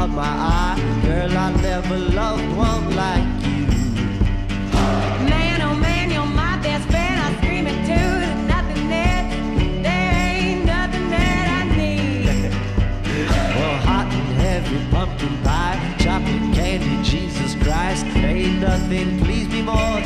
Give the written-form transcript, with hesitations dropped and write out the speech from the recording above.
caught my eye. Girl, I never loved one like you. Man, oh man, you're my best friend. I'm screaming too. There's nothing that, there ain't nothing that I need. Well, hot and heavy pumpkin pie, chocolate candy, Jesus Christ. Ain't nothing please me more